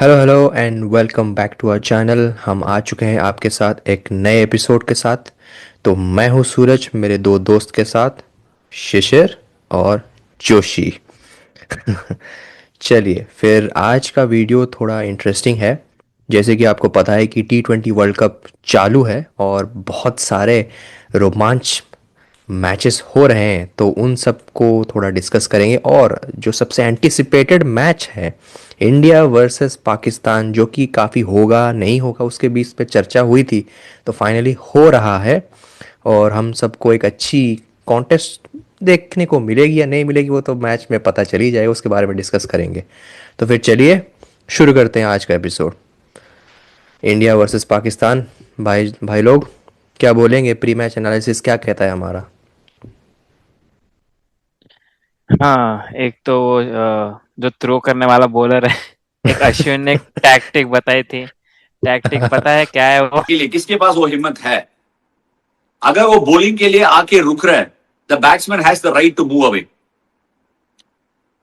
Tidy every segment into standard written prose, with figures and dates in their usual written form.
Hello hello and welcome back to our channel. हम आ चुके हैं आपके साथ एक नए एपिसोड के साथ। तो मैं हूँ सूरज, मेरे दो दोस्त के साथ शिशिर और जोशी। चलिए फिर आज का वीडियो थोड़ा इंटरेस्टिंग है। जैसे कि आपको पता है कि T20 वर्ल्ड कप चालू है और बहुत सारे रोमांच मैचेस हो रहे हैं, तो उन सब को थोड़ा डिस्कस करेंगे। और जो सबसे एंटिसिपेटेड मैच है इंडिया वर्सेस पाकिस्तान, जो कि काफ़ी होगा नहीं होगा उसके बीच पे चर्चा हुई थी, तो फाइनली हो रहा है। और हम सबको एक अच्छी कॉन्टेस्ट देखने को मिलेगी या नहीं मिलेगी वो तो मैच में पता चल ही जाएगा, उसके बारे में डिस्कस करेंगे। तो फिर चलिए शुरू करते हैं आज का एपिसोड। India versus Pakistan. भाई भाई लोग क्या बोलेंगे? प्री मैच एनालिसिस क्या कहता है हमारा? हाँ, एक तो वो जो थ्रो करने वाला बॉलर है। एक अश्विन ने एक टैक्टिक बताई थी। टैक्टिक पता है क्या है वो? के लिए किसके पास वो हिम्मत है? अगर वो बॉलिंग के लिए आके रुक रहा है, the batsman has the right to move away.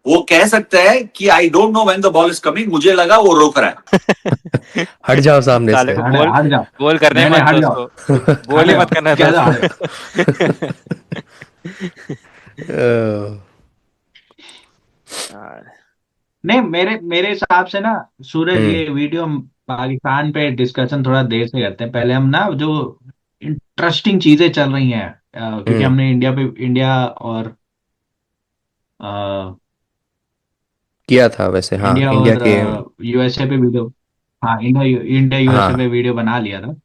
वो कह सकता है कि I don't know when the ball is coming, मुझे लगा वो रोक रहा है। हट जाओ सामने साले से। को हट बोल हट जाओ। बोल करने नहीं नहीं मत हट दो जाओ। उसको। बोल हट ही जाओ, मत करने दो कह दो उसको। हट जाओ। हाँ, नहीं, मेरे मेरे हिसाब से ना सूरज, हम्म। ये वीडियो हम पाकिस्तान पे डिस्कशन थोड़ा देर से करते हैं। पहले हम ना जो इंटरेस्टिंग चीजें चल रही हैं, क्योंकि हम्म। हमने इंडिया और किया था वैसे, हाँ, इंडिया इंडिया और के। यूएसए पे वीडियो। हाँ, इंडिया इंडिया यूएसए पे हाँ, वीडियो बना लिया था।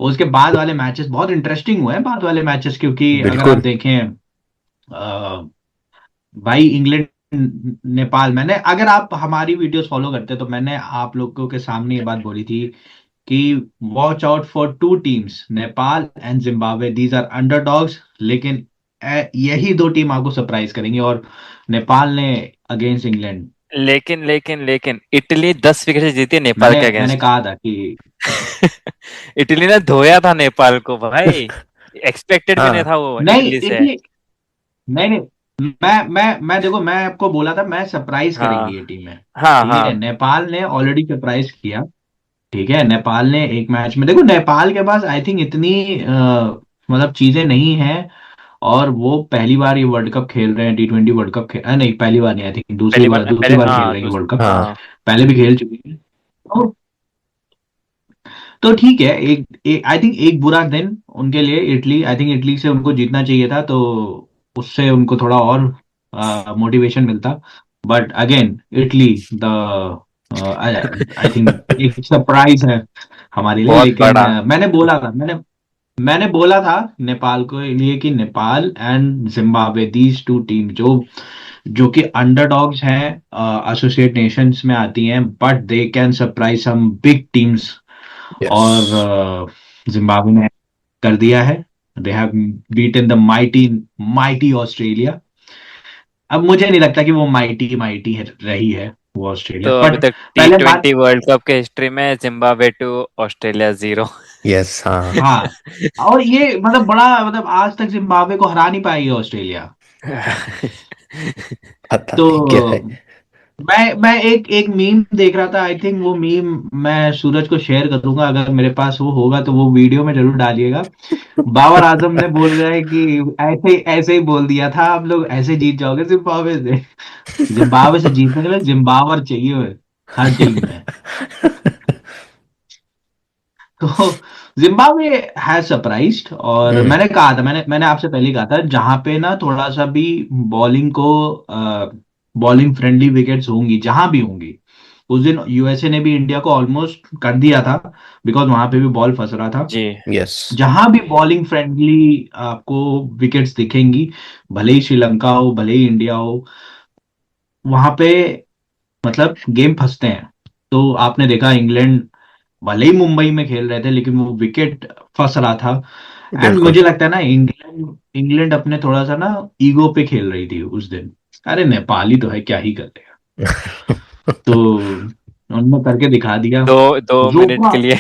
और उसके बाद वाले मैचेस बहुत इंटरेस्टिंग हुए हैं, बाद वाले मैचेस, क्योंकि अगर आप बिल्कुल। देखें भाई, इंग्लैंड नेपाल, मैंने, अगर आप हमारी वीडियोस फॉलो करते तो मैंने आप लोगों के सामने ये बात बोली थी कि watch out for two teams, Nepal and Zimbabwe, these are underdogs. लेकिन यही दो टीम आपको सरप्राइज करेंगी, और नेपाल ने अगेंस्ट इंग्लैंड, लेकिन इटली 10 विकेट से जीती है नेपाल मैंने के मैंने अगेंस्ट। कहा था कि इटली ने धोया था नेपाल को भाई। एक्सपेक्टेड भी नहीं हाँ, था वो नहीं, इटली से। इटली, नहीं नहीं, मैं देखो, मैं आपको बोला था मैं सरप्राइज हाँ, करेंगी ये टीमें। हाँ, ठीक है, हाँ। नेपाल ने ऑलरेडी सरप्राइज किया। ठीक है, नेपाल ने एक मैच में, देखो नेपाल के पास आई थिंक इतनी मतलब चीजें नहीं हैं। और वो पहली बार ये वर्ल्ड कप खेल रहे हैं, T20 वर्ल्ड कप खेल, नहीं, पहली बार नहीं, आई थिंक दूसरी पहली बार, बार दूसरी पहले, बार खेल हाँ, रहे हैं ये वर्ल्ड कप। हाँ। हाँ। पहले भी खेल चुके हैं। तो ठीक है, एक आई थिंक एक बुरा दिन उनके लिए, इटली, आई थिंक इटली से उनको जीतना चाहिए था, तो उससे उनको थोड़ा और मोटिवेशन मिलता। But again, Italy the, I think एक सरप्राइज है हमारे लिए। बहुत लेकिन बड़ा। मैंने बोला था नेपाल को लिए कि Nepal and Zimbabwe, these two team जो जो कि अंडरडॉग्स हैं, एसोसिएट नेशंस में आती हैं, but they can surprise some big teams. Yes. और जिम्बाब्वे ने कर दिया है। They have beaten the mighty mighty Australia. अब मुझे नहीं लगता कि वो माइटी माइटी है, रही है वो ऑस्ट्रेलिया, तो अभी बट तक टी पहले बात। ट्वेंटी वर्ल्ड कप के हिस्ट्री में जिम्बाब्वे टू ऑस्ट्रेलिया 0। यस। हाँ। हाँ, और ये मतलब बड़ा, मतलब आज तक जिम्बाब्वे को हरा नहीं पाई है ऑस्ट्रेलिया। पता तो नहीं क्या है। मैं एक एक मीम देख रहा था, आई थिंक वो मीम मैं सूरज को शेयर करूंगा, अगर मेरे पास वो होगा तो वो वीडियो में जरूर डालिएगा। बाबर आजम ने बोल रहा है कि ऐसे ऐसे ही बोल दिया था, आप लोग ऐसे जीत जाओगे जिम्बाब्वे से। जिम्बाब्वे से जीतने के लिए जिम्बावर चाहिए हर टीम में। तो जिम्बाब्वे हैज सरप्राइज्ड, और हम्म। मैंने कहा था, मैंने आपसे पहले ही कहा था, जहां पे ना थोड़ा सा भी बॉलिंग को, बॉलिंग फ्रेंडली विकेट्स होंगी, जहां भी होंगी। उस दिन यूएसए ने भी इंडिया को ऑलमोस्ट कर दिया था, बिकॉज वहां पे भी बॉल फंस रहा था। जी। यस। जहां भी बॉलिंग फ्रेंडली आपको विकेट्स दिखेंगी, भले ही श्रीलंका हो, भले ही इंडिया हो, वहां पे मतलब गेम फंसते हैं। तो आपने देखा, इंग्लैंड भले ही मुंबई में खेल रहे थे, लेकिन वो विकेट फंस रहा था। एंड बिल्कुल। मुझे लगता है ना, इंग्लैंड इंग्लैंड अपने थोड़ा सा ना ईगो पे खेल रही थी उस दिन। अरे नेपाली तो है, क्या ही कर लेगा। तो उन्होंने करके दिखा दिया। दो 2 मिनट जोफा के लिए।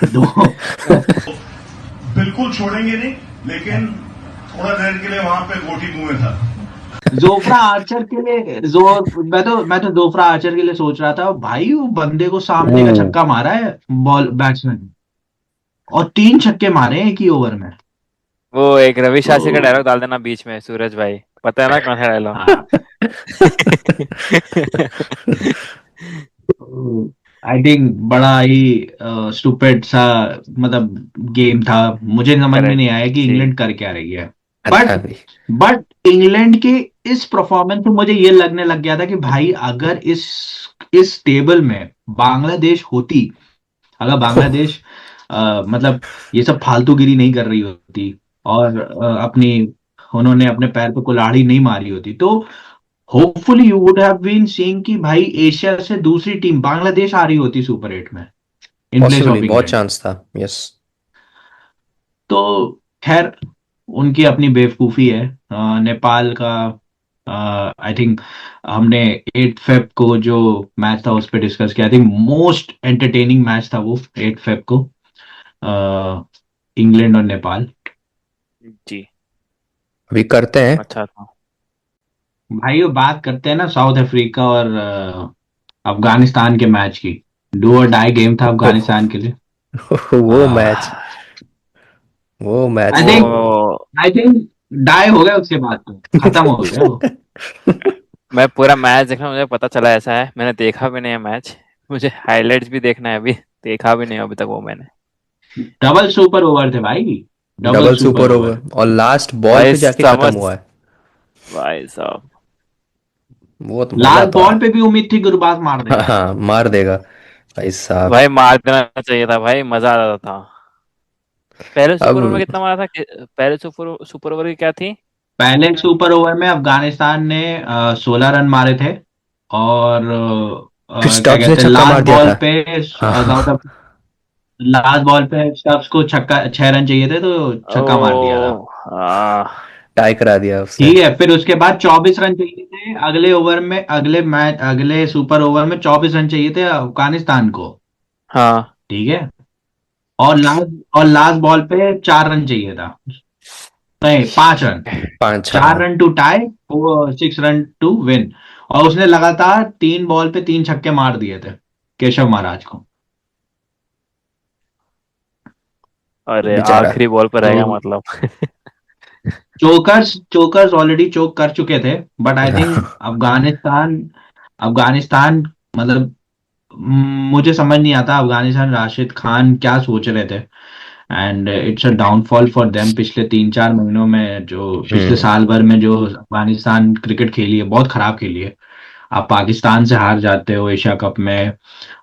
दो बिल्कुल छोड़ेंगे नहीं, लेकिन थोड़ा देर के लिए वहां पे गोटी मुंह में था। जोफ्रा आर्चर के लिए मैं तो जोफ्रा आर्चर के लिए सोच रहा था भाई, वो बंदे को सामने का हम्म। छक्का मारा है बॉल बैट्समैन, और 3 छक्के मारे हैं एक ही ओवर में। वो एक रवि शास्त्री का तो डायलॉग डाल देना बीच में, सूरज भाई, पता है ना कौन सा डायलॉग? हाँ, आई थिंक बड़ा ही स्टूपिड सा मतलब गेम था। मुझे समझ में करेक्ट। नहीं आया कि जी। इंग्लैंड कर क्या रही है। पता बट नहीं। बट इंग्लैंड के इस परफॉर्मेंस से मुझे ये लगने लग गया था कि भाई अगर इस टेबल में बांग्लादेश होती, अगर बांग्लादेश मतलब ये सब फालतूगिरी नहीं कर रही होती, और उन्होंने अपने पैर पे कुल्हाड़ी नहीं मारी होती, तो hopefully you would have been seeing कि भाई एशिया से दूसरी टीम बांग्लादेश आ रही होती सुपर 8 में इन प्लेस पॉसिबली ऑफ बहुत इंग्लैंड। चांस था। यस। तो खैर, उनकी अपनी बेवकूफी है। नेपाल का आई थिंक हमने 8 फेब को जो मैच था उस पर डिस्कस किया। I think most entertaining match था वो 8 फेब को, इंग्लैंड और नेपाल। जी। अभी करते हैं। अच्छा था। भाई वो बात करते हैं ना साउथ अफ्रीका और अफगानिस्तान के मैच की। डू और डाई गेम था अफगानिस्तान के लिए। वो मैच, वो मैच आई तो। थिंक वो आई थिंक डाई हो गया उसके बाद, तो खत्म हो गया वो। मैं पूरा मैच देखना, मुझे पता चला ऐसा है, मैंने देखा भी नहीं है मैच। मुझे हाइलाइट्स भी देखना है, अभी देखा भी नहीं है अभी तक वो मैंने। डबल सुपर ओवर थे भाई, double double super super over. Over और लास्ट बॉल भाई पे जाके खत्म समझ, हुआ है। भाई साहब। वो तो मजा लास्ट तो आया। बॉल पे भी उम्मीद थी गुरबाज मार हाँ देगा। हाँ, मार देगा भाई साहब। भाई मार देना चाहिए था भाई, मजा आ जाता था। पहले सुपर ओवर में अब कितना मारा था पहले सुपर सुपर ओवर की क्या थी? पहले सुपर ओवर में अफगानिस्तान ने 16 रन मारे थे, और फिर क्या स्टब्स ने कहते हैं, छक्का मार लास्ट दिया बॉल था। पे हाँ हाँ। लास्ट बॉल पे स्टब्स को छक्का 6 रन चाहिए थे, तो छक्का मार दिया था। ओ हाँ। टाई करा दिया उससे। ठीक है, फिर उसके बाद 24 रन चाहिए थे अगले ओवर में, अगले सुपर ओवर में 24 रन चाहिए थे अफगानिस्तान को। हाँ। ठीक है, और लास्ट बॉल पे 4 रन चाहिए था, नहीं 5 रन। पांच, चार हाँ। Run to tie, 6 run to win. और उसने लगातार 3 बॉल पे 3 छक्के मार दिए थे केशव महाराज को। अरे बेचारा। आखिरी बॉल पर तो रहेगा मतलब। चोकर्स चोकर्स ऑलरेडी चोक कर चुके थे, बट आई थिंक हाँ। अफगानिस्तान अफगानिस्तान मतलब मुझे समझ नहीं आता अफगानिस्तान राशिद खान क्या सोच रहे थे। And it's a downfall for them. पिछले 3-4 महीनों में, जो पिछले हम्म। साल भर में जो अफगानिस्तान क्रिकेट खेली है बहुत खराब खेली है। आप पाकिस्तान से हार जाते हो एशिया कप में,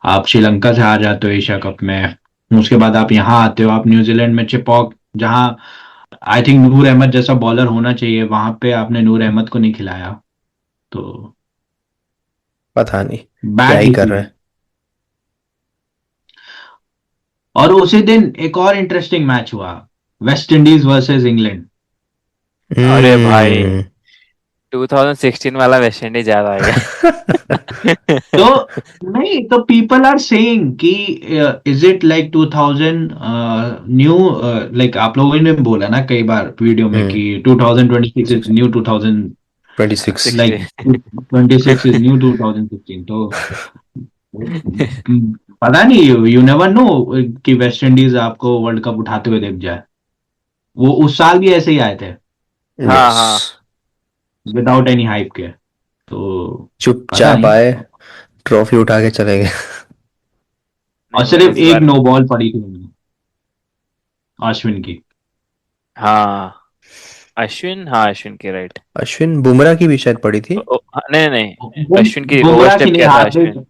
आप श्रीलंका से हार जाते हो एशिया कप में, उसके बाद आप यहाँ आते हो, आप न्यूजीलैंड में चिपॉक, जहाँ आई थिंक नूर अहमद जैसा बॉलर होना चाहिए, वहां पे आपने नूर अहमद को नहीं खिलाया। तो पता नहीं क्या बैड ही कर रहे डिसीजन। और उसी दिन एक और इंटरेस्टिंग मैच हुआ, वेस्ट इंडीज वर्सेस इंग्लैंड। अरे भाई हैं। 2016 वाला वेस्ट इंडीज याद आ गया। तो नहीं, तो पीपल आर सेइंग कि is it like 2000 new, like आप लोगों ने बोला ना कई बार वीडियो में हम्म। कि 2026 is new 2000, 26। Like 16। 26 is new 2016। तो पता नहीं, यू नेवर नो कि वेस्ट इंडीज आपको वर्ल्ड कप उठाते हुए देख जाए। वो उस साल भी ऐसे ही आए थे हाँ यस। हाँ। विदाउट एनी हाइप के। तो पता चुपचाप नहीं। आए, ट्रॉफी उठा के चले गए। और नहीं भाई सिर्फ इस एक बार। नो बॉल पड़ी थी उनमें, अश्विन की। हाँ अश्विन, हाँ अश्विन की राइट। अश्विन बुमराह की भी शायद पड़ी थी। नहीं नहीं नहीं, अश्विन की ओवर बुमराह की स्टेप नहीं, किया था हार्दिक, अश्विन।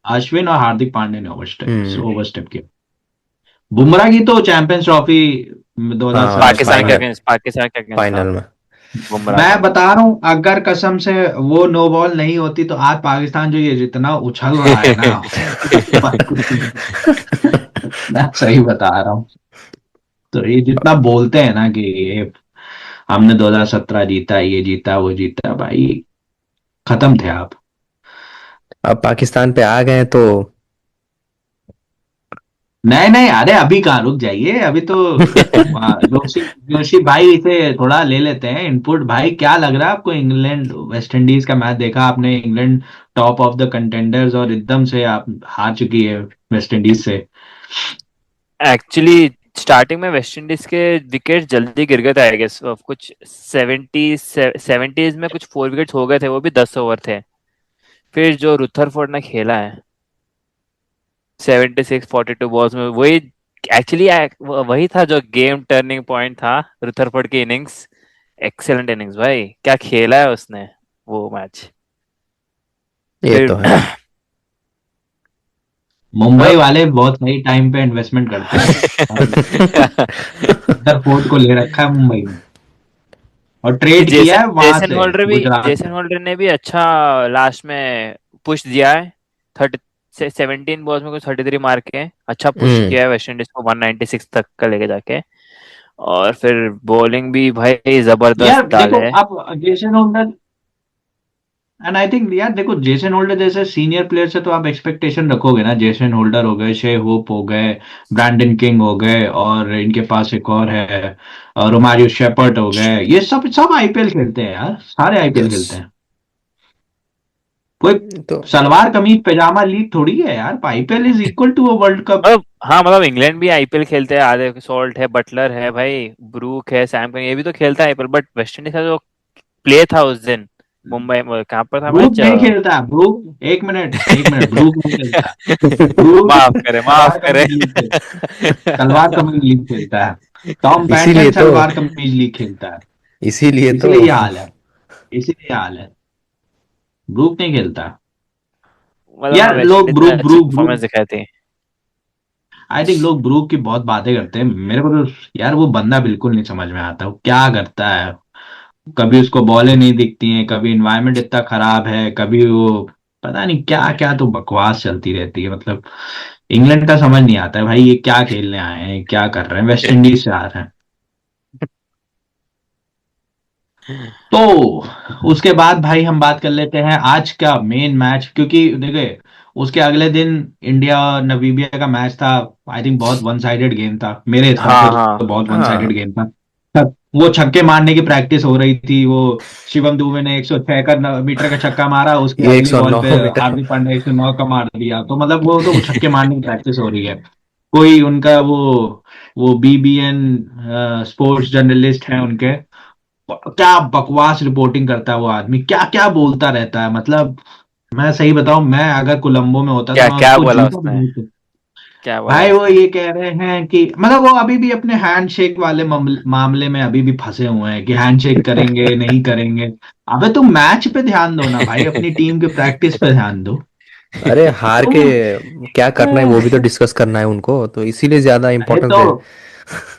अश्विन और हार्दिक पांड्या ने हम्म। ओवरस्टेप किया। बुमराह की तो चैंपियंस ट्रॉफी हाँ 2017 पाकिस्तान के फाइनल, फाइनल। अगेंस्ट, पाकिस्तान के अगेंस्ट था फाइनल में। बुमराह मैं का। बता रहा हूं, अगर कसम से वो नो बॉल नहीं होती तो आज पाकिस्तान जो ये जितना उछल रहा है ना, मैं सही बता रहा हूँ। तो ये जितना बोलते हैं ना कि ये हमने 2017 जीता, ये जीता, वो जीता, भाई खत्म थे आप। अब पाकिस्तान पे आ गए तो नहीं नहीं, अरे अभी कहाँ, रुक जाइए अभी तो। जोशी जोशी भाई से थोड़ा ले लेते हैं इनपुट। भाई क्या लग रहा है आपको, इंग्लैंड वेस्ट इंडीज का मैच देखा आपने? England top of the contenders और एकदम से आप हार चुकी है वेस्ट इंडीज से। एक्चुअली स्टार्टिंग में वेस्ट इंडीज के विकेट जल्दी गिर गए थे, आई गेस कुछ 70s में कुछ 4 विकेट्स हो गए थे, वो भी 10 ओवर थे। फिर जो रुथरफोर्ड ने खेला है 42 बॉल्स में, वही एक्चुअली वही था जो गेम टर्निंग पॉइंट था। रुथरफोर्ड की इनिंग्स, एक्सेलेंट इनिंग्स भाई, क्या खेला है उसने वो मैच। ये फिर तो है। मुंबई मतलब वाले बहुत सही टाइम पे इन्वेस्टमेंट करते हैं। फोर्थ को ले रखा है मुंबई में और ट्रेड किया है वहां जेसन से होल्डर भी, गुजरात जेसन से। होल्डर ने भी अच्छा लास्ट में पुश दिया है। 17 बॉल्स में कुछ 33 मार के अच्छा पुश हम्म। किया है वेस्ट इंडीज को 196 तक का लेके जाके। और फिर बॉलिंग भी भाई जबरदस्त यार देखो, डाले। आप Jason holder, and I think यार देखो, जेसन होल्डर जैसे सीनियर प्लेयर से तो आप एक्सपेक्टेशन रखोगे ना। जेसन होल्डर हो गए, शे होप हो गए, ब्रैंडन किंग हो गए, और इनके पास एक और है, रोमारियो शेपर्ट हो गए। ये सब सब आईपीएल खेलते हैं यार, सारे आईपीएल यस। खेलते हैं। कोई तो सलवार कमीज पैजामा लीग थोड़ी है यार, IPL is equal to a world cup. मतलब हाँ, मतलब इंग्लैंड भी आईपीएल खेलते हैं, आधे सॉल्ट है, बटलर है भाई, ब्रूक है, सैम करन, ये भी तो खेलता है आईपीएल। बट वेस्ट इंडीज का जो प्ले था उस दिन मुंबई में, कहाँ पर था ब्रूक मैच? नहीं खेलता, ब्रूक, एक मिनट एक मिनट, ब्रूक नहीं खेलता। ब्रूक माफ करे, माफ सलवार करे। कमीज लीग खेलता, सलवार कमीज लीग खेलता है। टॉम इसीलिए पैटन तो सलवार कमीज लीग खेलता है। इसीलिए तो इसलिए ये हाल है, इसीलिए ये हाल है। ब्रूक नहीं खेलता। मतलब हाँ, यार वेस्ट लोग इंडीज ने ब्रूक अच्छी ब्रूक परफॉर्मेंस ब्रूक दिखाई थी। आई थिंक लोग ब्रूक की बहुत बातें करते हैं, मेरे को तो यार वो बंदा बिल्कुल नहीं समझ में आता वो क्या करता है। कभी उसको बॉलें नहीं दिखती हैं, कभी इन्वायरमेंट इतना खराब है, कभी वो पता नहीं क्या क्या तो बकवास चलती रहती है। मतलब इंग्लैंड का समझ नहीं आता है भाई, ये क्या खेलने आए हैं, क्या कर रहे हैं, वेस्ट इंडीज से आ रहे हैं। तो उसके बाद भाई हम बात कर लेते हैं आज का मेन मैच, क्योंकि देखिए उसके अगले दिन इंडिया और नामीबिया का मैच था। आई थिंक बहुत वन साइडेड गेम था, मेरे हिसाब से हाँ तो हाँ। बहुत वन साइडेड हाँ, गेम था। वो छक्के मारने की प्रैक्टिस हो रही थी। वो शिवम दुबे ने 106 का मीटर का छक्का मारा, उसके ये अगली बॉल 109 पे मीटर। हार्दिक पांड्या 109 का मार दिया। तो मतलब वो तो छक्के मारने की प्रैक्टिस हो रही है। कोई उनका वो बीबीएन स्पोर्ट्स जर्नलिस्ट है उनके, क्या बकवास रिपोर्टिंग करता है वो आदमी, क्या क्या बोलता रहता है। मतलब मैं सही बताऊं, मैं अगर कोलंबो में होता तो क्या मैं क्या उसको बोला जूता उसने? भी। क्या बोला भाई वो उसने? ये कह रहे हैं कि मतलब वो अभी भी अपने हैंडशेक वाले मामले में अभी भी फंसे हुए हैं कि हैंडशेक करेंगे नहीं करेंगे। अबे तुम मैच पे ध्यान दो ना भाई, अपनी टीम के प्रैक्टिस पे ध्यान दो। अरे हार के तुम क्या करना है वो भी तो डिस्कस करना है उनको, तो इसीलिए ज्यादा अरे इम्पोर्टेंस तो दे।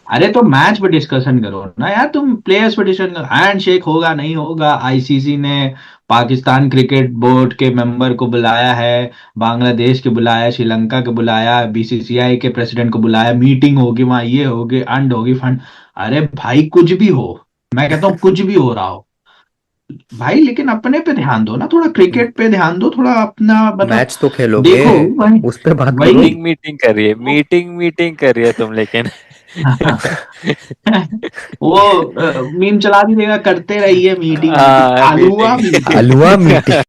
अरे तो मैच पे डिस्कशन करो ना यार, तुम प्लेयर्स पे डिस्कशन करो। हैंड शेक होगा नहीं होगा, आईसीसी ने पाकिस्तान क्रिकेट बोर्ड के मेंबर को बुलाया है, बांग्लादेश के बुलाया है, श्रीलंका के बुलाया, बीसीसीआई के प्रेसिडेंट को बुलाया, मीटिंग होगी वहां, ये होगी, अंड होगी, फंड। अरे भाई कुछ भी हो, मैं कहता हूँ कुछ भी हो रहा हो भाई, लेकिन अपने पे ध्यान दो ना, थोड़ा क्रिकेट पे ध्यान दो, थोड़ा अपना मतलब मैच तो खेलोगे, देखो भाई। उस पे बात करो। वही मीटिंग मीटिंग कर रही है, मीटिंग कर रही है तुम लेकिन। वो मीम चला दीजिएगा, करते रहिए मीटिंग मीटिंग, हाँ, आलूआ मीटिंग। मीटिंग। हलवा मीटिंग।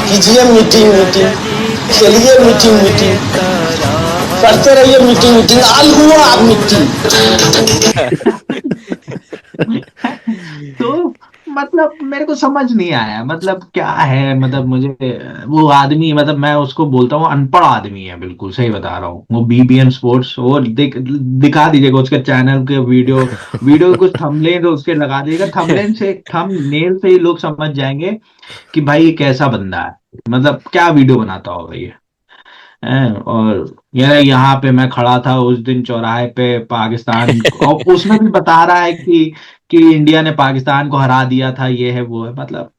कीजिए मीटिंग मीटिंग, खेलिए मीटिंग मीटिंग, करते रहिए मीटिंग मीटिंग, आल हुआ मीटिंग। तो मतलब मेरे को समझ नहीं आया, मतलब क्या है, मतलब मुझे वो आदमी, मतलब मैं उसको बोलता हूँ अनपढ़ आदमी है, बिल्कुल सही बता रहा हूँ। वो बीबीएन स्पोर्ट्स, वो दिखा दीजिएगा उसके चैनल के वीडियो, वीडियो के कुछ थंबनेल तो उसके लगा दीजिएगा, थंबनेल से ही लोग समझ जाएंगे कि भाई ये कैसा बंदा है, मतलब क्या वीडियो बनाता होगा ये। और ये यहाँ पे मैं खड़ा था उस दिन चौराहे पे पाकिस्तान, और उसमें भी बता रहा है कि इंडिया ने पाकिस्तान को हरा दिया था, ये है वो है। मतलब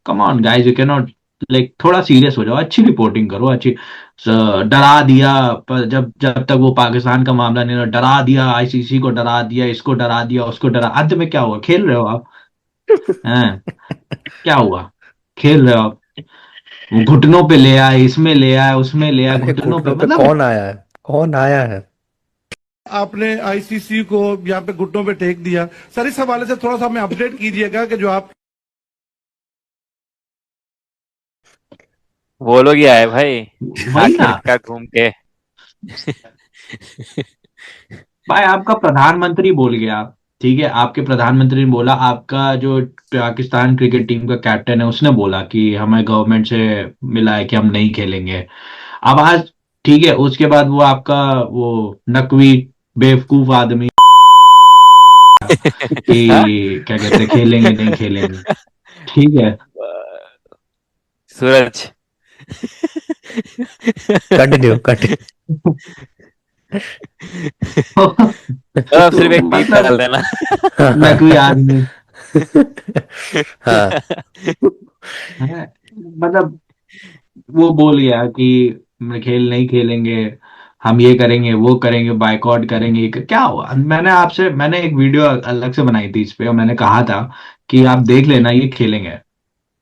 come on guys, you can not, like थोड़ा सीरियस हो जाओ, अच्छी रिपोर्टिंग करो, अच्छी डरा दिया। पर जब जब तक वो पाकिस्तान का मामला नहीं, डरा दिया, आईसीसी को डरा दिया, इसको डरा दिया, उसको डरा, अंत में क्या हुआ? खेल रहे हो आप हैं? क्या हुआ? खेल रहे हो आप? वो घुटनों पे ले आए, इसमें ले आए, उसमें ले आए, अरे घुटनों पे, घुटनों पे मतलब कौन आया है, कौन आया है? आपने आईसीसी को यहाँ पे घुटनों पे टेक दिया। सर इस हवाले से थोड़ा सा हमें अपडेट कीजिएगा कि जो आप वो लोग ही आए भाई, वही ना आखिरकार घूम के। भाई। आपका प्रधानमंत्री बोल गया, ठीक है, आपके प्रधानमंत्री ने बोला, आपका जो पाकिस्तान क्रिकेट टीम का कैप्टन है उसने बोला कि हमें गवर्नमेंट से मिला है कि हम नहीं खेलेंगे। अब आज ठीक है, उसके बाद वो आपका वो नकवी बेवकूफ आदमी हाँ? कि क्या कहते हैं, खेलेंगे नहीं खेलेंगे, ठीक है। सूरज। Continue continue. अब सिर्फ एक बीप मतलब डाल देना। नकवी आदमी हाँ। है, मतलब वो बोल गया कि खेल नहीं खेलेंगे, हम ये करेंगे वो करेंगे, बायकॉट करेंगे। क्या हुआ, मैंने एक वीडियो अलग से बनाई थी इस पे, और मैंने कहा था कि आप देख लेना ये खेलेंगे,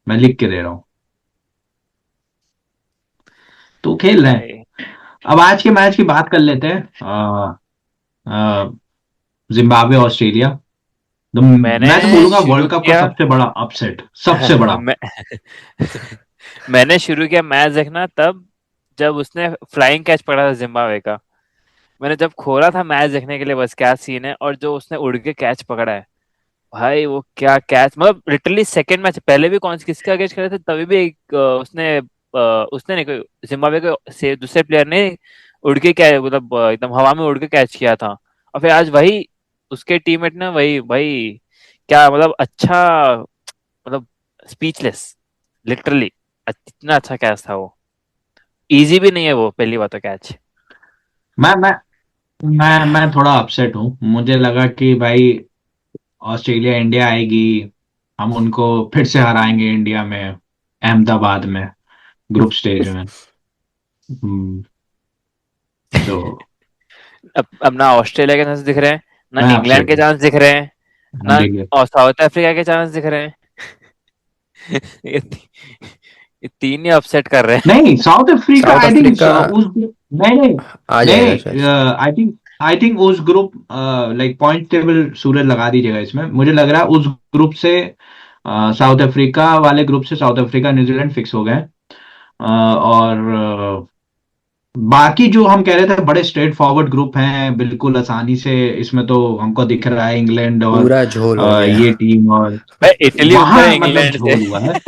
मैं लिख के दे रहा हूँ, तो खेल रहे हैं। भाई अब आज के मैच की बात कर लेते हैं। जिम्बाब्वे ऑस्ट्रेलिया, तो मैंने मैं तो बोलूंगा शुरू वर्ल्ड कप का किया। सबसे बड़ा अपसेट, सबसे बड़ा। मैं मैंने शुरू किया मैच देखना तब जब उसने फ्लाइंग कैच पकड़ा था जिम्बाब्वे का। मैंने जब खोला था मैच देखने के लिए बस क्या सीन है, और जो उसने उड़ के कैच पकड़ा है भाई, वो क्या कैच, मतलब लिटरली सेकंड मैच पहले भी कौन किसके अगेंस्ट खेले थे तभी भी एक उसने नहीं कोई जिम्बाब्वे के से दूसरे प्लेयर ने उड़ के क्या मतलब एकदम हवा में उड़ के कैच किया था। और फिर आज वही उसके टीममेट ने वही भाई क्या मतलब अच्छा, मतलब स्पीचलेस लिटरली। इतना अच्छा कैच था वो, इजी भी नहीं है वो, पहली बात तो कैच। मैं मैं मैं थोड़ा अपसेट हूँ, मुझे लगा कि भाई ऑस्ट्रेलिया इंडिया आएगी, हम उनको फिर से हराएंगे इंडिया में, अहमदाबाद में, ग्रुप स्टेज में। हम्म, तो अब ना ऑस्ट्रेलिया के चांस दिख रहे हैं, ना मैं इंग्लैंड अपसेट के हूँ। चांस दिख रहे हैं, हाँ, ना देखिए, और साउथ अफ्रीका के चांस दिख रहे हैं। ये तीन ही अपसेट कर रहे हैं। नहीं south Africa south I think Africa उस नहीं नहीं आ जाएगा शायद। नहीं, आई थिंक उस ग्रुप, लाइक पॉइंट टेबल सूरज लगा दीजिएगा इसमें, मुझे लग रहा है उस ग्रुप से साउथ अफ्रीका वाले ग्रुप से साउथ अफ्रीका न्यूजीलैंड फिक्स हो गए। और बाकी जो हम कह रहे थे बड़े स्ट्रेट फॉरवर्ड ग्रुप हैं बिल्कुल आसानी से, इसमें तो हमको दिख रहा है इंग्लैंड और पूरा झोल हो गया। ये टीम, और भाई इटली ऊपर है वहां मतलब इंग्लैंड से। झोल हुआ है।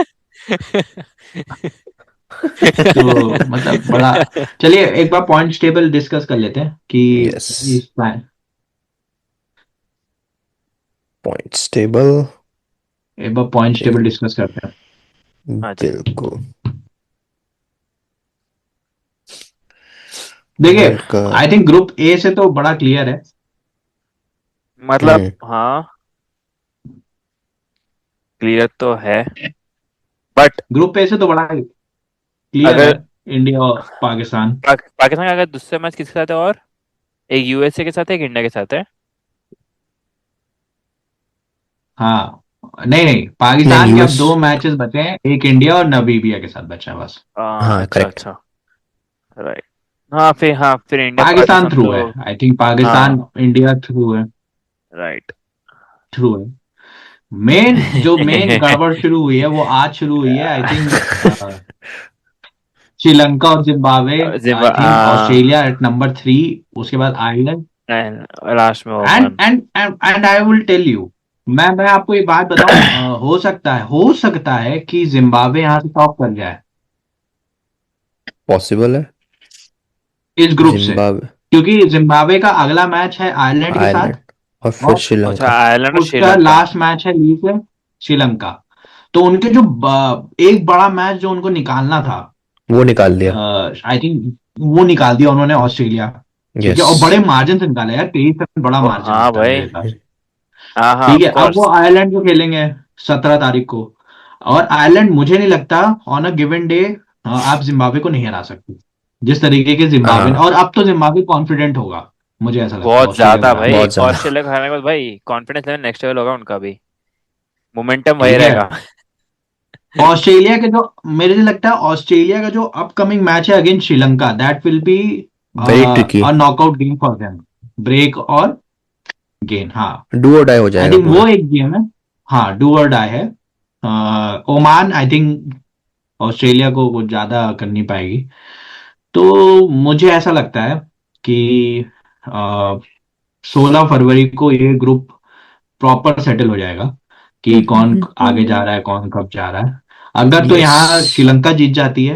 तो मतलब बड़ा, चलिए एक बार पॉइंट्स टेबल डिस्कस कर लेते हैं कि यस, इस पॉइंट्स टेबल। एक बार पॉइंट्स टेबल डिस्कस करते हैं। हाँ जी। बिल्कुल। देखिए, world cup. I think group A से तो बड़ा क्लियर है। मतलब हाँ, क्लियर तो है, बट ग्रुप ए से तो बड़ा क्लियर है, अगर इंडिया और पाकिस्तान। पाकिस्तान का अगर दूसरा मैच किसके साथ है, और एक यूएसए के साथ है, एक इंडिया के साथ है। हाँ, नहीं नहीं, नहीं, पाकिस्तान के अब यूएस। 2 मैचेस बचे हैं, एक इंडिया और नामीबिया के साथ बचा है बस। हाँ, अच्छा करेक्ट। अच्छा, राइट। हाँ फिर इंडिया पाकिस्तान पाकिस्तान थ्रू तो है, आई थिंक पाकिस्तान हाँ, इंडिया थ्रू है, राइट। थ्रू है। मेन गड़बड़ शुरू हुई है, वो आज शुरू हुई है आई थिंक। श्रीलंका और जिम्बाब्वे, जिम्बा I think Australia at number 3, उसके बाद आयरलैंड। लास्ट में and Oman. And and I will tell you, मैं आपको एक बात बताऊं, हो सकता है कि जिम्बाब्वे यहाँ से टॉप कर जाए पॉसिबल है। इस ग्रुप से, जिम्बाब्वे, क्योंकि जिम्बाब्वे का अगला मैच है आयरलैंड के साथ, आयरलैंड और फिर और अच्छा, श्रीलंका। आयरलैंड और उसका श्रीलंका। लास्ट मैच है लीग से श्रीलंका। तो उनके जो एक बड़ा मैच जो उनको निकालना था, वो निकाल दिया। आई थिंक वो निकाल दिया उन्होंने, ऑस्ट्रेलिया। ठीक है, यस। और बड़े मार्जिन से निकाला यार, 23 रन बड़ा मार्जिन हाँ होता है भाई, मेरे हिसाब से। हाँ हाँ ठीक ऑफ है, अब वो कोर्स। आयरलैंड को खेलेंगे 17 तारीख को, और आयरलैंड मुझे नहीं लगता ऑन अ गिवन डे आप जिम्बाब्वे को नहीं हरा सकते, जिस तरीके के जिम्बाब्वे, हाँ, और अब तो जिम्बाब्वे कॉन्फिडेंट होगा, मुझे ऐसा लगता है बहुत ऑस्ट्रेलिया को ज्यादा हराने भाई, के बहुत ज्यादा। ऑस्ट्रेलिया को हराने के बाद भाई कॉन्फिडेंस लेवल नेक्स्ट लेवल होगा उनका भी, मोमेंटम वही ठीक है, रहेगा। ऑस्ट्रेलिया के जो, मेरे को लगता है ऑस्ट्रेलिया का जो अपकमिंग मैच है against Sri Lanka, that will be very tricky. A knockout game for them, break or gain. हाँ, डू और डाई हो आई जाएगा थिंक पूरा। वो एक गेम है। हाँ, डू और डाई है। ओमान आई थिंक ऑस्ट्रेलिया को कुछ ज्यादा कर नहीं पाएगी। तो मुझे ऐसा लगता है कि 16 फरवरी को ये ग्रुप प्रॉपर सेटल हो जाएगा कि कौन आगे जा रहा है, कौन कब जा रहा है। अगर तो यस, यहाँ श्रीलंका जीत जाती है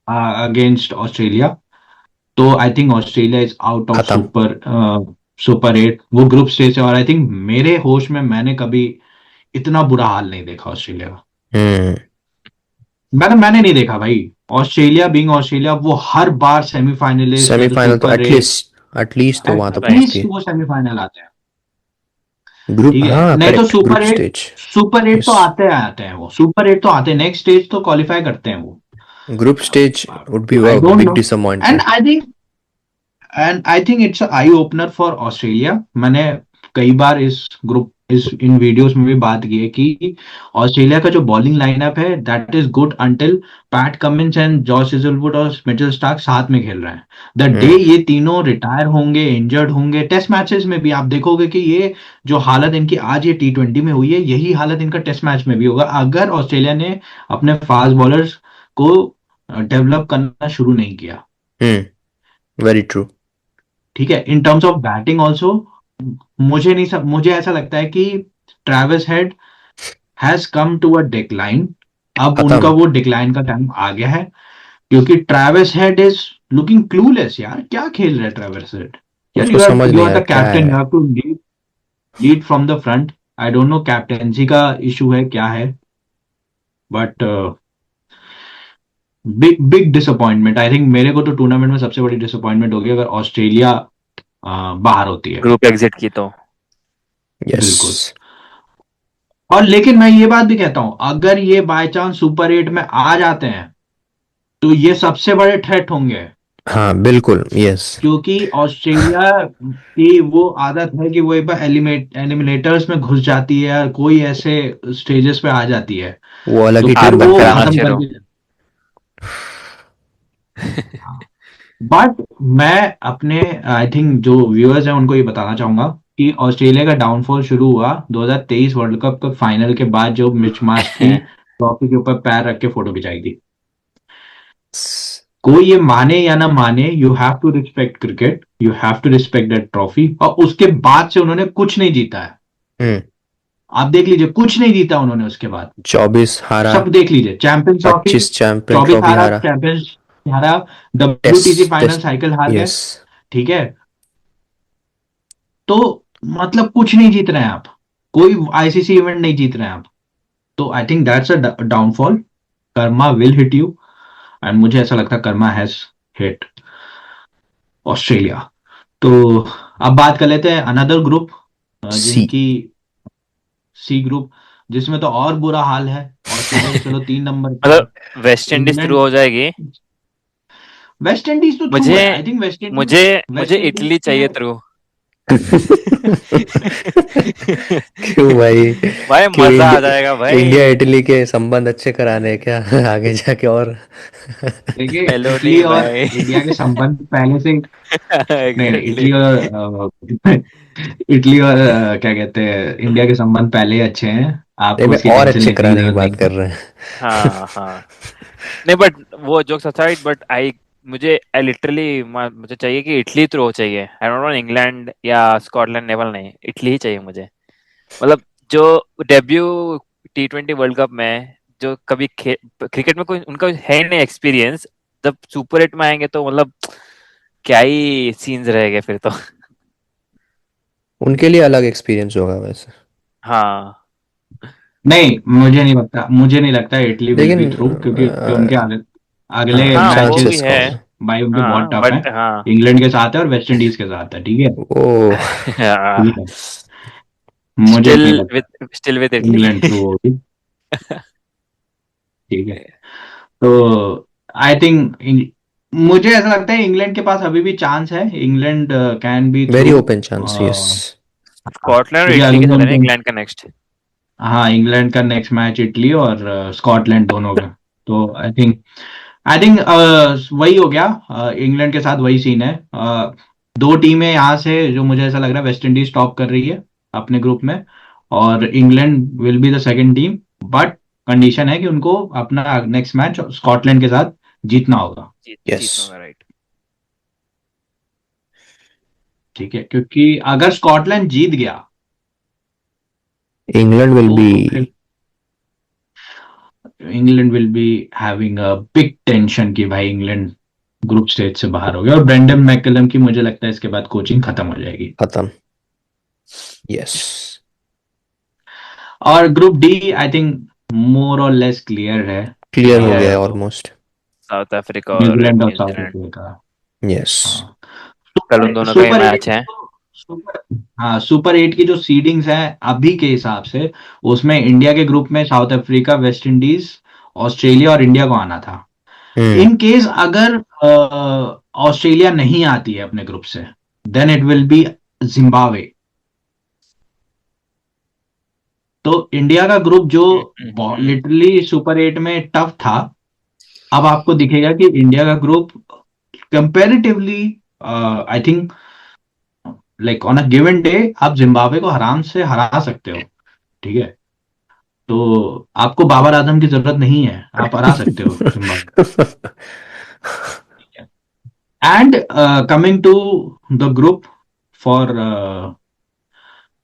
अगेंस्ट ऑस्ट्रेलिया, तो आई think Australia is out of खत्म। सुपर 8, वो ग्रुप स्टेज है। और आई थिंक मेरे होश में मैंने कभी इतना बुरा हाल नहीं देखा ऑस्ट्रेलिया का। हम्म। मैंने नहीं देखा भाई। ऑस्ट्रेलिया बीइंग ऑस्ट्रेलिया, वो हर बार सेमीफाइनलिस्ट या तो सेमीफाइनल तो सुपर 8, एटलीस्ट तो वहां तो पहुंचती एटलीस्ट है। वो सेमीफाइनल आते हैं। ग्रुप, ठीक है, हाँ नहीं तो करेक्ट, ग्रुप स्टेज। सुपर 8 तो यस, आते हैं वो सुपर 8 तो आते हैं, नेक्स्ट स्टेज तो क्वालिफाई करते हैं वो। Group stage would be I a don't big know. And disappointment. I think and I think it's I opener for Australia. मैंने कई बार इस इन वीडियोस में भी बात की है कि ऑस्ट्रेलिया का जो बॉलिंग लाइनअप है that is good until PAT Cummins and Josh Hazlewood और मिचेल स्टार्क साथ में खेल रहे हैं। द डे हम्म। ये तीनों रिटायर होंगे, इंजर्ड होंगे, टेस्ट मैचेस में भी आप देखोगे कि ये जो हालत इनकी आज ये T20 में हुई है, यही हालत इनका टेस्ट मैच में भी होगा अगर ऑस्ट्रेलिया ने अपने फास्ट बॉलर्स को डेवलप करना शुरू नहीं किया। Very true. ठीक है, in terms of batting also मुझे ऐसा लगता है कि Travis Head has come to a decline. अब उनका खत्म। वो डिक्लाइन का टाइम आ गया है, क्योंकि Travis head is looking clueless. यार क्या खेल रहा है ट्रेविस हेड। यार उसको समझ यू नहीं आर आया द क्या कैप्टन, है। You have to lead from the front. I don't know captaincy का इशू है क्या है, but big big disappointment. I think मेरे को तो टूर्नामेंट में सबसे बड़ी डिसअपॉइंटमेंट होगी अगर ऑस्ट्रेलिया बाहर होती है। ग्रुप एग्जिट की तो। यस। बिल्कुल। और लेकिन मैं ये बात भी कहता हूं, अगर ये बाय चांस सुपर 8 में आ जाते हैं तो ये सबसे बड़े थ्रेट होंगे, हाँ बिल्कुल, यस। क्योंकि ऑस्ट्रेलिया की वो आदत है कि वो एक बार एलिमिनेटर्स में घुस जाती है या कोई ऐसे स्टेजेस पे आ जाती है वो अलग तो ही फिर टीम आतंक बन वो के फैलाना आती खत्म है। शुरू। करके। बट मैं अपने आई थिंक जो व्यूअर्स हैं उनको ये बताना चाहूंगा कि ऑस्ट्रेलिया का डाउनफॉल शुरू हुआ 2023 वर्ल्ड कप के फाइनल के बाद, जो मिच मार्श ट्रॉफी के ऊपर पैर रख के फोटो खिंचाई थी। कोई ये माने या ना माने, you have to respect cricket, you have to respect that trophy. और उसके बाद से उन्होंने कुछ नहीं जीता है। हम्म। आप देख लीजिए, कुछ नहीं जीता उन्होंने उसके बाद। 24 हारा, सब देख लीजिए, चैंपियंस ट्रॉफी 25 चैंपियन 24 ट्रॉफी हारा, हारा। चैंपियंस हारा, WTC test final test. Cycle हार गए। यस। ठीक है, तो मतलब कुछ नहीं जीत रहे हैं आप, कोई ICC इवेंट नहीं जीत रहे हैं आप। तो I think that's a downfall. Karma will hit you, and मुझे ऐसा लगता है कर्मा हैज हिट ऑस्ट्रेलिया। तो अब बात कर लेते हैं अनदर ग्रुप, सी। जिनकी सी ग्रुप, जिसमें तो और बुरा हाल है। ऑस्ट्रेलिया तो चलो 3 नंबर पे है। मतलब वेस्ट इंडीज थ्रू इंग्लैंड, हो जाएगी। वेस्ट इंडीज तो थ्रू मुझे है। आई थिंक वेस्ट इंडीज, मुझे मुझे वेस्ट इंडीज इटली चाहिए के थ्रू। क्यों भाई? भाई क्यों मजा आ जाएगा इंडिया भाई। इटली के संबंध अच्छे कराने हैं क्या आगे जाके? और देखिए, हेलो इटली नहीं और भाई। इंडिया के संबंध पहले से, नहीं नहीं, एग्जैक्टली। इटली और क्या कहते हैं, इंडिया के संबंध पहले ही अच्छे हैं। नहीं, आपको मैं उसकी और टेंशन अच्छे लेने की कराने की जरूरत बात नहीं कर है। रहे हैं। हाँ हाँ। नहीं बट वो jokes aside, but I literally मुझे चाहिए कि इटली थ्रू चाहिए। आई डोंट वांट इंग्लैंड या स्कॉटलैंड, नेवल नहीं, इटली ही चाहिए मुझे। मतलब जो डेब्यू T20 वर्ल्ड कप में जो कभी क्रिकेट में कोई उनका है नहीं एक्सपीरियंस, जब सुपर 8 में आएंगे तो मतलब क्या ही सीन्स रहेंगे फिर तो। उनके लिए अलग एक्सपीरियंस होगा वैसे। हाँ नहीं, मुझे नहीं लगता इटली विल लेकिन बी थ्रू, क्योंकि जो उनके अगले हाँ, हाँ वो भी मैचेस चांसेस है। कम है। भाई उनके बहुत हाँ टफ हैं। बट हाँ। इंग्लैंड के साथ है और वेस्ट इंडीज के साथ है। ठीक है, ठीक है, मुझे नहीं लगता still with Italy. England through होगी। ठीक है, तो आई थिंक मुझे ऐसा लगता है इंग्लैंड के पास अभी भी चांस है। England can be very through, open chance, yes. Scotland और क्योंकि इटली के अगर साथ है ना उनके, इंग्लैंड का नेक्स्ट। हाँ, इंग्लैंड का नेक्स्ट मैच इटली और स्कॉटलैंड दोनों का। तो आई थिंक वही हो गया। इंग्लैंड के साथ वही सीन है। दो टीमें यहाँ से जो मुझे ऐसा लग रहा है वेस्ट इंडीज टॉप कर रही है अपने ग्रुप में, और England will be the second team. But condition है कि उनको अपना नेक्स्ट मैच स्कॉटलैंड के साथ जीतना होगा। यस, जीतना होगा, राइट। ठीक है, क्योंकि अगर स्कॉटलैंड जीत गया इंग्लैंड विल बी। तो फिर England will be having a big tension कि भाई इंग्लैंड ग्रुप स्टेज से बाहर हो गया, और ब्रेंडन मैकलम की मुझे लगता है इसके बाद कोचिंग खत्म हो जाएगी। खत्म। यस, और group D I think more और लेस क्लियर है। क्लियर हो क्लियर गया है है वो, ऑलमोस्ट। साउथ अफ्रीका और न्यूजीलैंड और साउथ न्यूजीलैंड। अफ्रीका। यस। हाँ, कल उन दोनों का ही सुपर मैच एट है। सुपर हाँ, सुपर एट की जो सीडिंग्स हैं अभी के हिसाब से, उसमें इंडिया के ग्रुप में south Africa, West Indies, Australia और इंडिया को आना था। हम्म। इन केस अगर ऑस्ट्रेलिया नहीं आती है अपने ग्रुप से, then it will B Zimbabwe. तो इंडिया का ग्रुप जो हम्म। लिटरली सुपर एट में टफ था, अब आपको दिखेगा कि इंडिया का group comparatively I think like on a given day आप जिम्बाब्वे को आराम से हरा सकते हो। ठीक है, तो आपको बाबर आजम की जरूरत नहीं है, आप हरा सकते हो Zimbabwe. And coming to the group for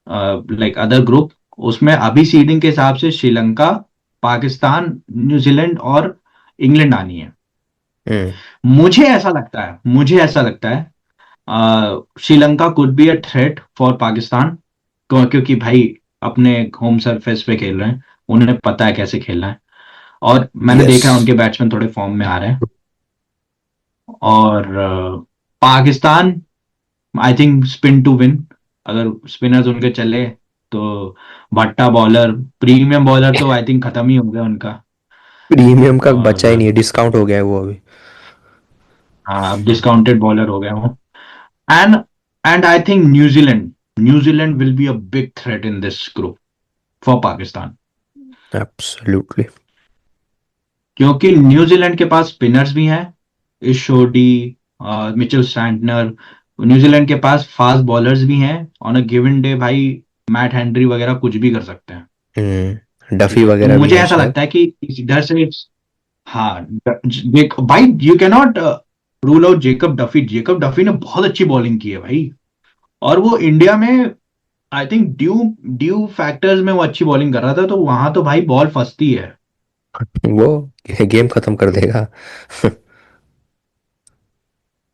like other group, उसमें अभी सीडिंग के हिसाब से श्रीलंका, पाकिस्तान, न्यूजीलैंड और इंग्लैंड आनी है। हम्म। मुझे ऐसा लगता है Sri Lanka could be a threat for Pakistan, क्योंकि भाई अपने होम सरफेस पे खेल रहे हैं, उन्हें पता है कैसे खेलना है, और मैंने यस। देखा है उनके बैट्समैन थोड़े फॉर्म में आ रहे हैं। और Pakistan I think spin to win, अगर स्पिनर्स उनके चले तो भट्टा बॉलर, प्रीमियम बॉलर तो आई थिंक खत्म ही हो गया उनका। प्रीमियम का बचा ही और नहीं है, डिस्काउंट हो गया है वो अभी। हाँ, अब डिस्काउंटेड बॉलर हो गया हूँ। And and I think New Zealand will be a big threat in this group for Pakistan, absolutely. क्योंकि न्यूजीलैंड के पास स्पिनर्स भी हैं, इशोडी, मिचेल सैंटनर। न्यूजीलैंड के पास फास्ट बॉलर्स भी हैं, ऑन अ गिवन डे भाई मैट हेनरी वगैरह कुछ भी कर सकते हैं। ठीक डफी है, तो वगैरह भी मुझे है ऐसा शायद। लगता है कि इधर से, हाँ, देख भाई, you cannot rule out Jacob Duffy ने बहुत अच्छी बॉलिंग की है भाई। और वो इंडिया में I think due due factors में वो अच्छी बॉलिंग कर रहा था, तो वहां तो भाई बॉल फंसती है। वो गेम खत्म कर देगा।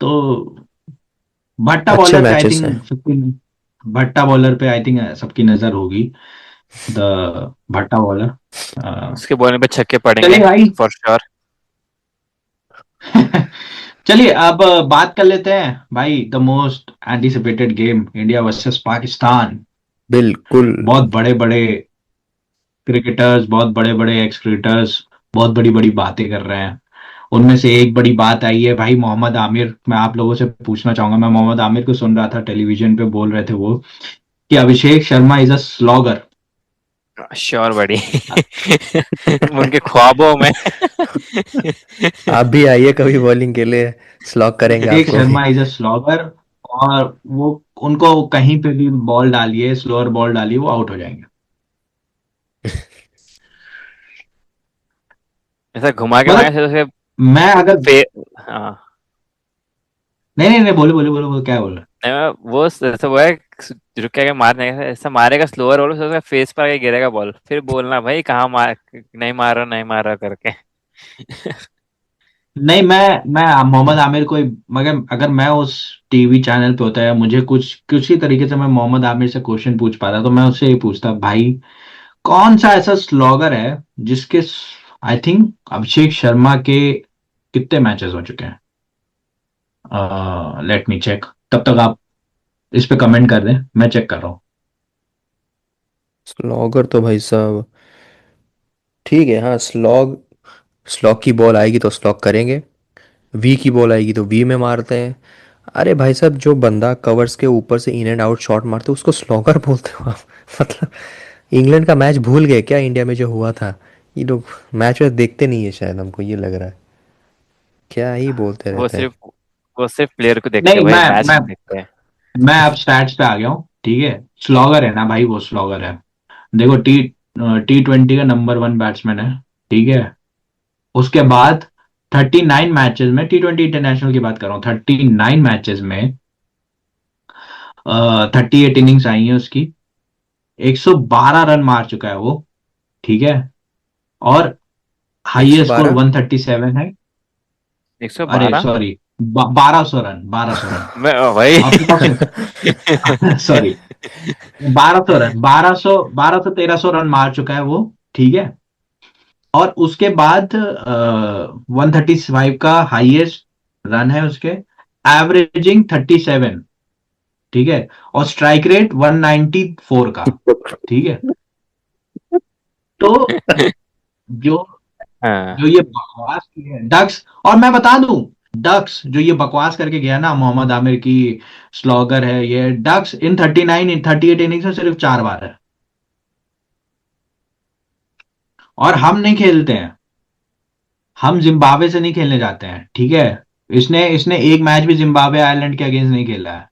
तो भट्टा अच्छे बॉलर पे आई मैचेस हैं। थिंक सबकी भट्टा बॉलर पे आई थिंक सबकी नजर होगी। द भट्टा बॉलर। उसके बॉलिंग पे छक्के चलिए पड़ेंगे भाई। For sure. चलिए अब बात कर लेते हैं भाई, the most anticipated game, India versus Pakistan. बिल्कुल। बहुत बड़े बड़े क्रिकेटर्स, बहुत बड़े बड़े एक्स क्रिकेटर्स बहुत बड़ी बड़ी बातें कर रहे हैं। उनमें से एक बड़ी बात आई है भाई, मोहम्मद आमिर। मैं आप लोगों से पूछना चाहूंगा, मैं मोहम्मद आमिर को सुन रहा था टेलीविजन पे, बोल रहे थे वो कि Abhishek Sharma is a slogger. Sure बड़ी। उनके ख्वाबों में। आप भी आइए कभी बॉलिंग के लिए, स्लॉक करेंगे अभिषेक आपको भी। शर्मा इज अ स्लॉगर, और वो उनको कहीं पे भी बॉल डालिए, स्लोअर बॉल डालिए, वो आउट हो जाएंगे। ऐसा घुमा के मतलब मारे तो मैं अगर फे हाँ। नहीं नहीं नहीं, बोले बोले बोले बोले, क्या बोल रहे नहीं, वो ऐसा वो है, रुकेगा मारने का, ऐसा मारेगा स्लोअर बॉल, उसका फेस पर आके गिरेगा बॉल, फिर बोलना भाई कहाँ मार, नहीं मारा करके। नहीं, मैं मोहम्मद आमिर को मगर अगर मैं उस टीवी चैनल पे होता है, मुझे कुछ किसी तरीके से मैं मोहम्मद आमिर से क्वेश्चन पूछ पाता, तो मैं उससे ये पूछता भाई, कौन सा ऐसा स्लॉगर है जिसके आई थिंक अभिषेक शर्मा के कितने मैचेस हो चुके हैं। लेट मी चेक, तब तक आप इस पे कमेंट कर दें, मैं चेक कर रहा हूँ। स्लॉगर तो भाई साहब ठीक है, हाँ स्लॉग, स्लॉग की बॉल आएगी तो स्लॉग करेंगे, वी की बॉल आएगी तो वी में मारते हैं। अरे भाई साहब, जो बंदा कवर्स के ऊपर से इन एंड आउट शॉट मारते हैं उसको स्लॉगर बोलते हो आप? मतलब इंग्लैंड का मैच भूल गए क्या इंडिया में जो हुआ था? ये लोग मैच वैच देखते नहीं है शायद, हमको ये लग रहा है। क्या ही बोलते वो रहते हैं। सिर्फ वो सिर्फ प्लेयर को देखते नहीं, हैं भाई, मैं मैच मैं नहीं देखते हैं। मैं अब स्टैट्स पे आ गया हूँ, ठीक है। स्लॉगर है ना भाई, वो स्लॉगर है। देखो, T20 का नंबर 1 बैट्समैन है, ठीक है। उसके बाद 39 मैचेस में, T20 इंटरनेशनल की बात कर रहा हूँ, 39 मैचेस में 38 इनिंग्स आई हैं उसकी, 112 रन मार चुका है वो, ठीक है। और हाईएस्ट स्कोर 112। 137 है। अरे 112। Sorry, 1200 run, 1200 run. मैं भाई। ऑफ सॉरी, 1200 रन, 1200 1300 रन मार चुका है वो, ठीक है। और उसके बाद 135 का हाईएस्ट रन है उसके, एवरेजिंग 37, ठीक है। और स्ट्राइक रेट 194 का, ठीक है। तो जो हाँ। जो ये बकवास की है डक्स, और मैं बता दूं, डक्स जो ये बकवास करके गया ना, मोहम्मद आमिर की स्लॉगर है ये, डक्स इन 39 इन 38 इनिंग्स में सिर्फ 4 बार है। और हम नहीं खेलते हैं, हम जिम्बाब्वे से नहीं खेलने जाते हैं, ठीक है। इसने इसने एक मैच भी जिम्बाब्वे आयरलैंड के अगेंस्ट नहीं खेला है।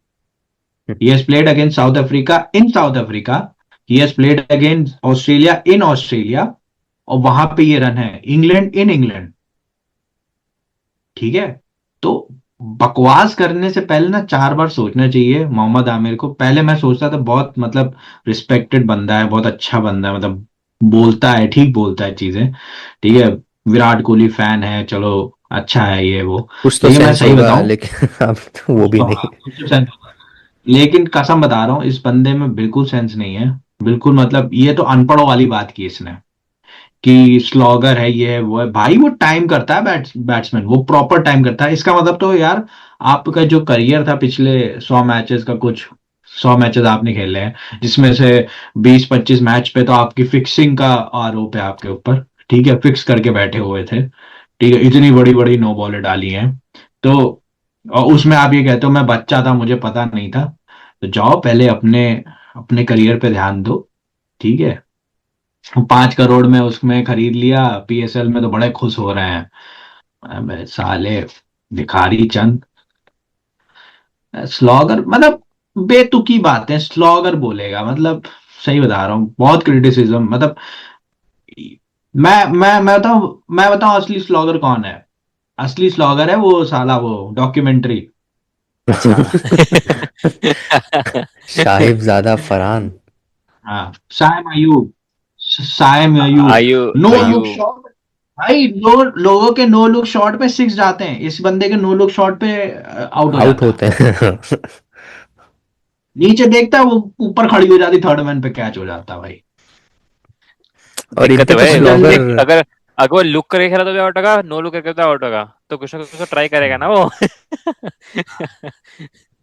He has played against south Africa in south Africa, he has played against Australia in Australia, और वहां पे ये रन है, इंग्लैंड इन इंग्लैंड, ठीक है। तो बकवास करने से पहले ना 4 बार सोचना चाहिए मोहम्मद आमिर को। पहले मैं सोचता था बहुत मतलब रिस्पेक्टेड बंदा है, बहुत अच्छा बंदा है, मतलब बोलता है, ठीक बोलता है चीजें, ठीक है। विराट कोहली फैन है, चलो अच्छा है ये वो। कुछ तो लेकिन मैं सेंस सही होगा, बताऊं, लेकिन अब तो वो कुछ भी तो, नहीं। हाँ, कुछ तो सेंस होगा। लेकिन कसम बता रहा हूँ, इस बंदे में बिल्कुल सेंस नहीं है, बिल्कुल। मतलब ये तो अनपढ़ों वाली बात की इसने, कि स्लॉगर है, ये है वो है। भाई वो टाइम करता है, बैट्समैन वो प्रॉपर टाइम करता है। इसका मतलब तो यार, आपका जो करियर था पिछले 100 मैचेस का, कुछ 100 मैचेस आपने खेले हैं, जिसमें से 20-25 मैच पे तो आपकी फिक्सिंग का आरोप है आपके ऊपर, ठीक है। फिक्स करके बैठे हुए थे, ठीक है। इतनी बड़ी बड़ी नो बॉलें डाली हैं। तो और उसमें आप ये कहते हो मैं बच्चा था, मुझे पता नहीं था। तो जाओ पहले अपने अपने करियर पे ध्यान दो, ठीक है। 5 करोड़ में उसमें खरीद लिया, पीएसएल में तो बड़े खुश हो रहे हैं। अबे साले, भिखारी चंद। स्लॉगर मतलब बेतुकी बातें स्लॉगर बोलेगा, मतलब सही बता रहा हूँ, बहुत क्रिटिसिज्म। मतलब मैं बताऊं असली स्लॉगर कौन है। असली स्लॉगर है वो साला, वो डॉक्यूमेंट्री। अच्छा। साहिबजादा फरहान। हाँ, साइम अयूब, साइम अयूब। आयु नो आयु लुक शॉट, भाई नो लोगों के नो लुक शॉट पे 6 जाते हैं, इस बंदे के नो लुक शॉट पे आउट हो आउट जाता है। होते हैं। नीचे देखता है वो, ऊपर खड़ी हो जाती, थर्ड मैन पे कैच हो जाता है भाई। और दिक्कत इनके है तो भाई, वजन स्लॉगर। देख। अगर अगर वो लुक करके खेला तो भी आउट होगा, नो लुक करके तो आउट होगा, तो कुछ ना कुछ तो ट्राई करेगा ना वो।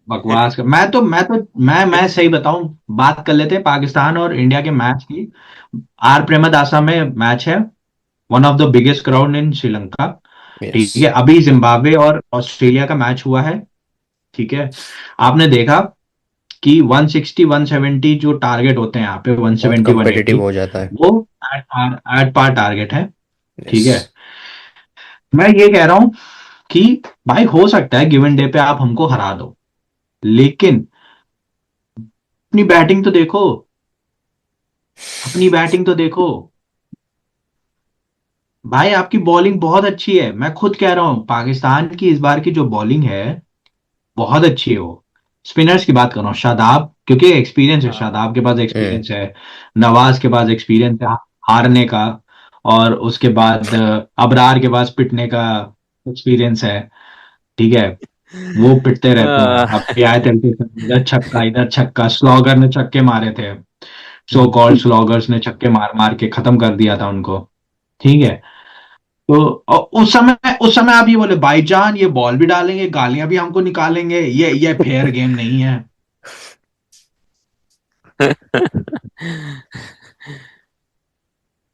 बकवास कर, मैं सही बताऊं, बात कर लेते हैं पाकिस्तान और इंडिया के मैच की। आर प्रेमदासा में मैच है, one of the biggest crowd in Sri Lanka, yes. ठीक है। अभी जिम्बाब्वे और ऑस्ट्रेलिया का मैच हुआ है, ठीक है। आपने देखा कि 160 170 जो टारगेट होते हैं यहाँ पे, बहुत 170 180, कंपेटिटिव हो जाता है। वो एट पार टारगेट है, यस। ठीक है। मैं ये कह रहा हूं कि भाई हो सकता है गिवन डे पे आप हमको हरा दो, लेकिन अपनी बैटिंग तो देखो, अपनी बैटिंग तो देखो। भाई आपकी बॉलिंग बहुत अच्छी है, मैं खुद कह रहा हूं, पाकिस्तान की इस बार की जो बॉलिंग है बहुत अच्छी है वो। स्पिनर्स की बात कर रहा हूँ, शादाब, क्योंकि एक्सपीरियंस है, हाँ। शादाब के पास हम्म। एक्सपीरियंस है, नवाज के पास एक्सपीरियंस है हारने का, और उसके बाद अबरार के पास पिटने का एक्सपीरियंस है, ठीक है। वो पिटते रहते हैं, अब आह, भी आए थे, इधर छक्का इधर छक्का, स्लॉगर ने छक्के मारे थे, सो कॉल्ड स्लॉगर्स ने छक्के मार मार के खत्म कर दिया था उनको, ठीक है। तो और उस समय आप ये बोले भाईजान ये बॉल भी डालेंगे, गालियां भी हमको निकालेंगे, ये फेयर गेम नहीं है। क्या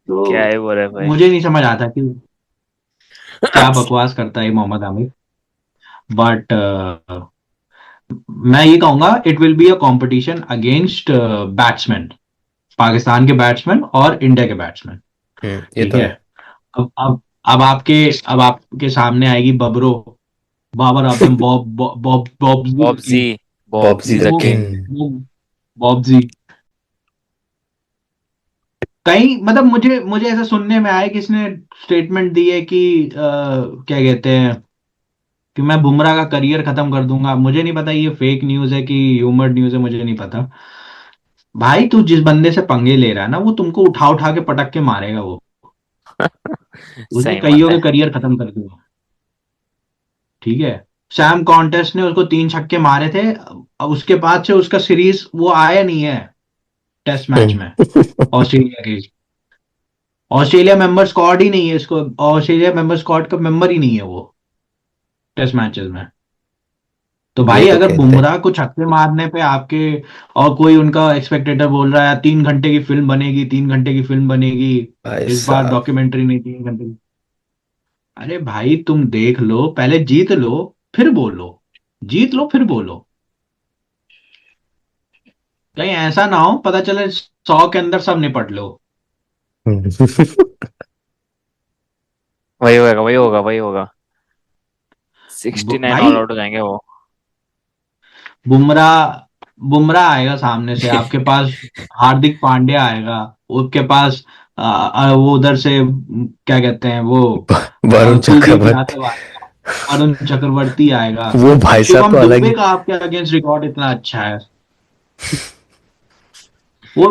तो है बोले भाई। मुझे नहीं समझ आता कि क्या बकवास करता है मोहम्मद आमिर। बट मैं ये कहूंगा, it will be a competition against batsman, Pakistan के बैट्समैन और इंडिया के बैट्समैन। ये ठीक तो है। है। अब आपके सामने आएगी बबरो, Babar Azam, Bob Bob Bob Bob बॉब्जी, जी, बॉब बॉब्जी जी द द वो किंग। किंग। वो बॉब्जी। कहीं मतलब मुझे मुझे ऐसा सुनने में आया कि इसने स्टेटमेंट दी है कि क्या कहते हैं कि मैं बुमराह का करियर खत्म कर दूंगा। मुझे नहीं पता ये फेक न्यूज है कि ह्यूमर्ड न्यूज है, मुझे नहीं पता। भाई तू जिस बंदे से पंगे ले रहा है ना, वो तुमको उठा उठा के पटक के मारेगा वो। उसने सही कईयों बात के है। करियर खत्म कर दिया। ठीक है। सैम कॉन्टेस्ट ने उसको 3 छक्के मारे थे, अब उसके बाद से उसका सीरीज वो आया नहीं है टेस्ट मैच में। ऑस्ट्रेलिया के ऑस्ट्रेलिया मेंबर स्क्वाड ही नहीं है इसको, ऑस्ट्रेलिया मेंबर स्क्वाड का मेंबर ही नहीं है वो टेस्ट मैचेस में। तो वो भाई तो अगर कहते हैं बुमराह को छक्के मारने पे आपके और कोई उनका एक्सपेक्टेटर बोल रहा है 3 घंटे की फिल्म बनेगी, 3 घंटे की फिल्म बनेगी, भाई इस बार साहब। डॉक्यूमेंट्री नहीं 3 घंटे की। अरे भाई तुम देख लो, पहले जीत लो फिर बोलो, जीत लो फिर बोलो। कहीं ऐसा ना हो पता चले 100 के अंदर सब निपट लो। वही होगा, वही होगा, वही होगा। 69 ऑल भाई आउट हो जाएंगे वो। बुमराह बुमराह आएगा सामने से आपके पास, हार्दिक पांड्या आएगा, उसके पास वो उधर से क्या कहते हैं वो वरुण कुलदीप चक्रवर्ती। यादव आएगा, वरुण चक्रवर्ती आएगा। वो भाई साहब तो शिवम अलग दुबे ही। का आपके अगेंस्ट रिकॉर्ड इतना अच्छा है। वो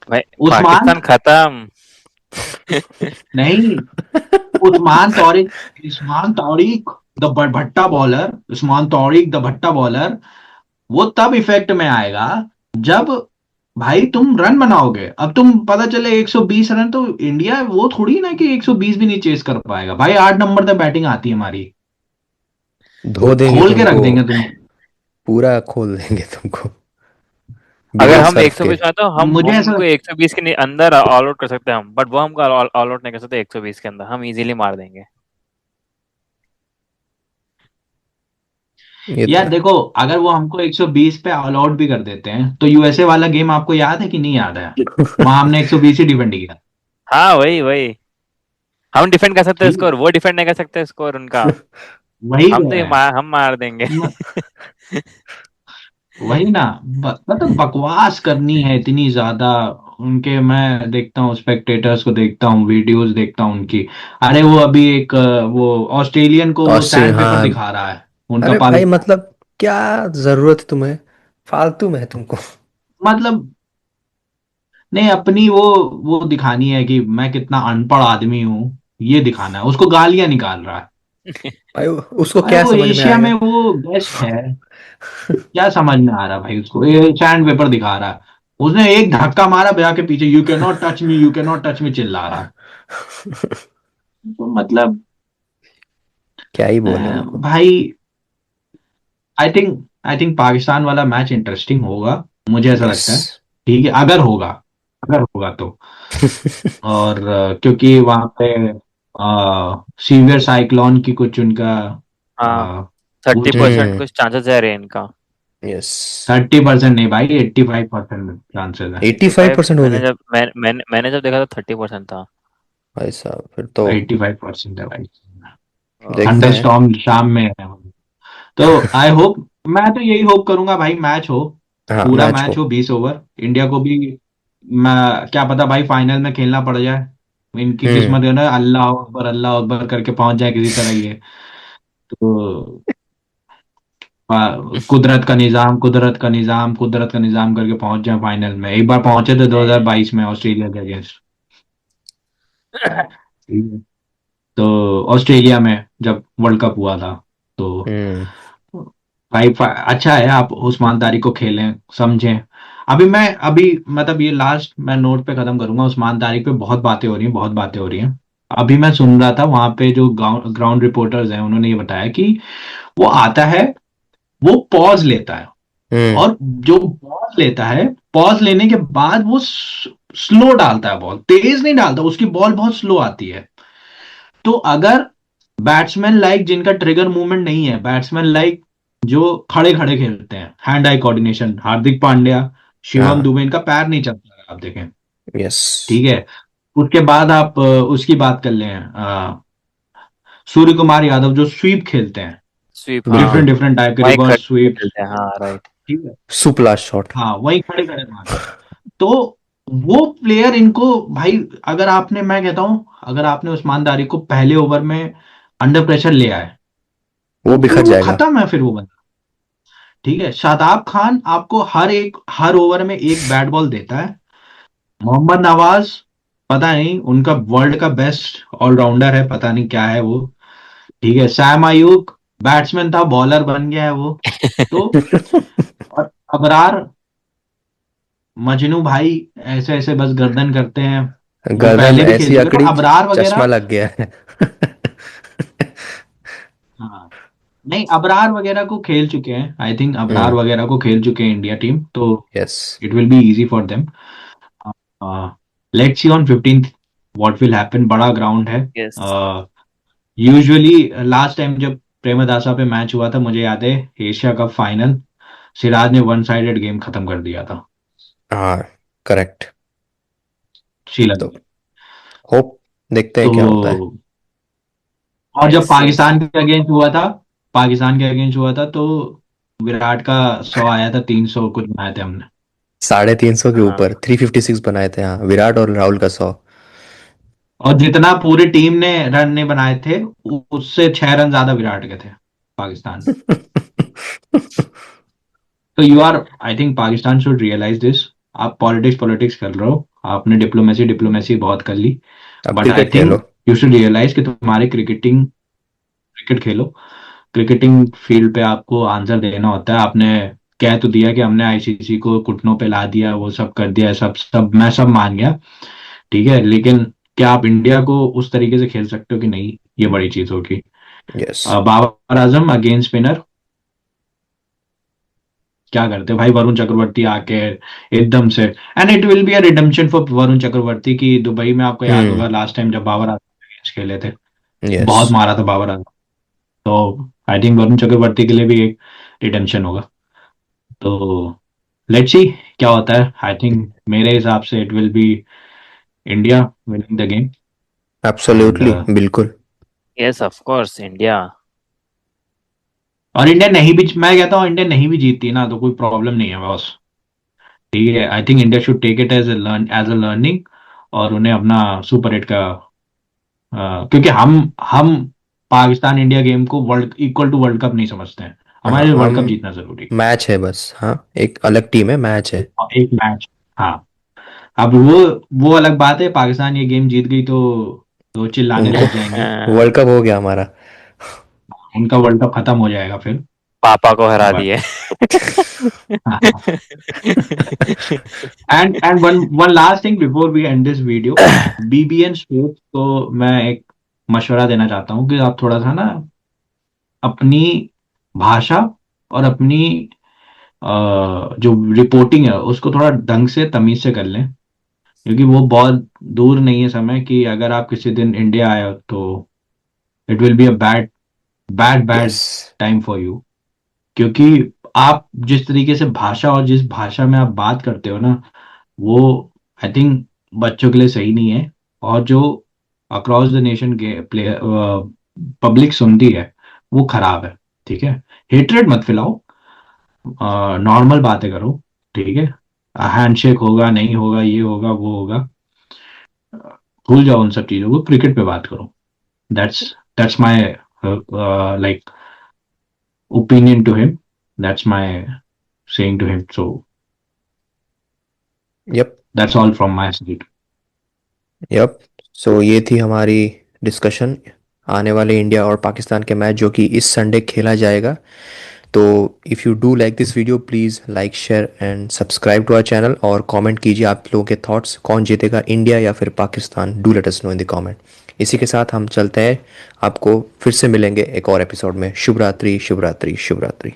भाई उस्मान, पाकिस्तान खत्म। नहीं, उस्मान तौरिक, उस्मान तौरिक द भट्टा बॉलर, उस्मान तौरिक द भट्टा बॉलर, वो तब इफेक्ट में आएगा जब भाई तुम रन बनाओगे। अब तुम पता चले 120 रन, तो इंडिया वो थोड़ी ना कि 120 भी नहीं चेस कर पाएगा भाई। 8 नंबर तक बैटिंग आती है हमारी, धो देंगे खोल के रख तुमको। देंगे तुम। पूरा खोल देंगे तुमको अगर बिना हम सर्फ के। 120 में, तो हम मुझे ऐसा, उनको 120 के अंदर ऑल आउट कर सकते हैं हम, बट वो हमको ऑल आउट नहीं कर सकते 120 के अंदर। हम इजीली मार देंगे। ये तो यार है। देखो, अगर वो हमको 120 पे ऑल आउट भी कर देते हैं तो यूएसए वाला गेम आपको याद है कि नहीं याद है? वहां हमने 120 ही डिफेंड किया। हाँ, वही वही। हम डिफेंड कर सकते हैं ठीक है, स्कोर, वो डिफेंड नहीं कर सकते स्कोर उनका। वही हम तो तो है। हम मार देंगे। म- वही ना, मतलब बकवास करनी है इतनी ज्यादा उनके। मैं देखता हूँ स्पेक्टेटर्स को, देखता हूँ वीडियोस देखता हूँ उनकी। अरे वो अभी एक वो ऑस्ट्रेलियन को वो ऑस्ट्रेलिया, सैंड पेपर हाँ। दिखा रहा है उनका अरे भाई पाकिस्तान। मतलब क्या जरूरत है तुम्हें, फालतू में है तुमको। मतलब नहीं, अपनी वो दिखानी है कि मैं कितना अनपढ़ आदमी हूँ, ये दिखाना है उसको। गालियां निकाल रहा है। भाई उसको अरे क्या वो समझ में एशिया आएगा। में वो गेस्ट है, क्या समझ में आ रहा भाई उसको? ये सैंड पेपर दिखा रहा है। उसने एक धक्का मारा भैया के पीछे, you can not touch me, you can not touch me चिल्ला रहा है। तो मतलब क्या ही बोले उनको। भाई आई थिंक पाकिस्तान वाला मैच इंटरेस्टिंग होगा, मुझे ऐसा यस। लगता है। ठीक है, अगर होगा तो। और क्योंकि वहां पे सीवियर साइक्लोन की कुछ उनका हाँ, वो 30% हम्म। कुछ चांसेस है रेन का। यस। 30% नहीं भाई, 85% चांसेस है। 85। 85% हो गए। मैंने जब देखा था 30% था। भाई साहब फिर तो 85% है भाई। देखते थंडर हैं। स्टॉर्म शाम में है। तो आई होप, मैं तो यही होप करूंगा भाई मैच हो, हाँ पूरा मैच हो। मैच हो 20 ओवर, इंडिया को भी। मैं क्या पता भाई फाइनल में खेलना पड़ जाए, इनकी हम्म। किस्मत है ना, अल्लाह अकबर करके पहुंच जाए किसी तरह ये। तो कुदरत का निजाम करके पहुंच जाए फाइनल में। एक बार पहुंचे थे नहीं, 2022 में ऑस्ट्रेलिया के अगेंस्ट। ठीक है। तो ऑस्ट्रेलिया में जब वर्ल्ड कप हुआ था, तो हम्म। भाई अच्छा है आप उस्मान तारिक को खेलें, समझें। अभी मतलब ये लास्ट मैं नोट पे खत्म करूंगा। उस्मान तारिक पे बहुत बातें हो रही हैं, बहुत बातें हो रही हैं। अभी मैं सुन रहा था वहां पे जो ग्राउंड रिपोर्टर्स हैं, उन्होंने ये बताया कि वो आता है, वो पॉज लेता है, हम्म। और जो पॉज लेता है, पॉज लेने के बाद वो स्लो डालता है बॉल, तेज नहीं डालता, उसकी बॉल बहुत स्लो आती है। तो अगर बैट्समैन लाइक जिनका ट्रिगर मूवमेंट नहीं है, बैट्समैन लाइक जो खड़े खड़े खेलते हैं, hand eye coordination, Hardik Pandya, Shivam हाँ। दुबे, इनका पैर नहीं चलता है आप देखें। यस। ठीक है। उसके बाद आप उसकी बात कर लें, सूर्य कुमार यादव जो स्वीप खेलते हैं, स्वीप, हाँ बिल्कुल। डिफरेंट डिफरेंट टाइप के वही रिवर्स खड़े स्वीप। खेलते हैं, हाँ राइट। ठीक है। सुपला शॉट। हाँ, वही खड़े खड़े मारते हैं। तो वो प्लेयर इनको, भाई अगर आपने, मैं कहता हूं, अगर आपने उस्मान दारी को पहले ओवर में अंडर प्रेशर ले आए, वो फिर बिखर वो जाएगा। खत्म है, फिर वो बंदा। ठीक है। शादाब खान आपको हर ओवर में एक बैट बॉल देता है। मोहम्मद नवाज, पता नहीं, उनका वर्ल्ड का बेस्ट ऑलराउंडर है, पता नहीं क्या है वो। ठीक है। सैम आयूक बैट्समैन था, बॉलर बन गया है वो। तो और अबरार, मजनू भाई, ऐसे ऐसे बस गर्दन करते हैं। वो गर्दन पहले भी खेल ऐसी चुके, तो अकड़ी, अबरार चश्मा वगैरह। लग गया है। हाँ, नहीं, अबरार वगैरह को खेल चुके हैं, आई थिंक अबरार हम्म। वगैरह को खेल चुके हैं इंडिया टीम, तो yes. It will be easy for them. Let's see on 15th what will happen. बड़ा ग्राउंड है। यस। यूजुअली लास्ट टाइम जब प्रेमदासा पे मैच हुआ था, मुझे याद है, एशिया कप फाइनल, सिराज ने वन साइडेड गेम खत्म कर दिया था हाँ, करेक्ट। श्रीलंका तो में। होप, देखते हैं तो क्या होता है। और जब यस यस। पाकिस्तान के अगेंस्ट हुआ था, तो विराट का 100 आया था, 300 कुछ बनाए थे हमने। 350 के हाँ ऊपर 356 बनाए थे, हाँ, विराट और राहुल का 100। और जितना पूरी टीम ने रन ने बनाए थे, उससे 6 रन ज्यादा विराट के थे पाकिस्तान। तो you are, I think Pakistan should realise this. आप पॉलिटिक्स पॉलिटिक्स कर रहे हो, आपने डिप्लोमेसी डिप्लोमेसी बहुत कर ली, अब but I cricket Khelo. Think you should realise कि तुम्हारे क्रिकेट खेलो। क्रिकेटिंग फील्ड पे आपको आंसर देना होता है। आपने कह तो दिया कि हमने आईसीसी को घुटनों पे ला दिया, वो सब कर दिया, सब सब मैं सब मान गया। ठीक है, लेकिन क्या आप इंडिया को उस तरीके से खेल सकते हो कि नहीं, ये बड़ी चीज होगी। Yes. Babar Azam against spinner, क्या करते भाई, वरुण चक्रवर्ती आके एकदम से। And it will be a redemption for Varun Chakravarthy की दुबई में, आपको याद हम्म। होगा लास्ट टाइम जब बाबर आजम against खेले थे, यस। बहुत मारा था बाबर आजम। तो आई थिंक वरुण चक्रवर्ती के लिए भी एक रिडेम्पशन होगा। तो लेट्स सी क्या होता है। आई थिंक मेरे हिसाब से it will be India winning the game. And absolutely, बिल्कुल। Yes of course India. और इंडिया नहीं भी, मैं कहता हूँ इंडिया नहीं भी जीतती ना, तो कोई प्रॉब्लम नहीं है बॉस। ठीक है। I think India should take it as a learning, और उन्हें अपना सुपर एट का, क्योंकि हम पाकिस्तान इंडिया गेम को world equal to world cup नहीं समझते हैं। हमारे हाँ, लिए वर्ल्ड कप हम जीतना जरूरी मैच है बस, हाँ, एक अलग टीम है, मैच है। है, और एक मैच। हाँ। अब वो अलग बात है, पाकिस्तान ये गेम जीत गई तो चिल्लाने उनको लग जाएंगे। वर्ल्ड कप हो गया हमारा। उनका वर्ल्ड कप खत्म हो जाएगा फिर। पापा को हरा बट दिए। And one last thing before we end this video, BBN sports को मैं एक मशवरा देना चाहता हूँ कि आप थोड़ा सा ना अपनी भाषा और अपनी जो रिपोर्टिंग है उसको थोड़ा ढंग से तमीज से कर लें, क्योंकि वो बहुत दूर नहीं है समय कि अगर आप किसी दिन इंडिया आए हो, तो it will be a bad bad yes. Bad time for you. क्योंकि आप जिस तरीके से भाषा और जिस भाषा में आप बात करते हो ना, वो आई थिंक बच्चों के लिए सही नहीं है। और जो across the nation player public सुनती है, वो खराब है। ठीक है। हेट्रेड मत फैलाओ, नॉर्मल बातें करो। ठीक है। हैंडशेक होगा, नहीं होगा, ये होगा, वो होगा, भूल जाओ उन सब चीजों को, क्रिकेट पे बात करो। That's that's my like opinion to him, that's my saying to him. So yup. That's all from my side. Yup. So ये थी हमारी डिस्कशन आने वाले इंडिया और पाकिस्तान के मैच जो कि इस संडे खेला जाएगा। तो if you do like this video, please like, share and subscribe to our channel, और कमेंट कीजिए आप लोगों के थॉट्स, कौन जीतेगा, इंडिया या फिर Pakistan. Do let us know in the comment. इसी के साथ हम चलते हैं, आपको फिर से मिलेंगे एक और एपिसोड में। शुभ रात्रि, शुभ रात्रि, शुभ रात्रि।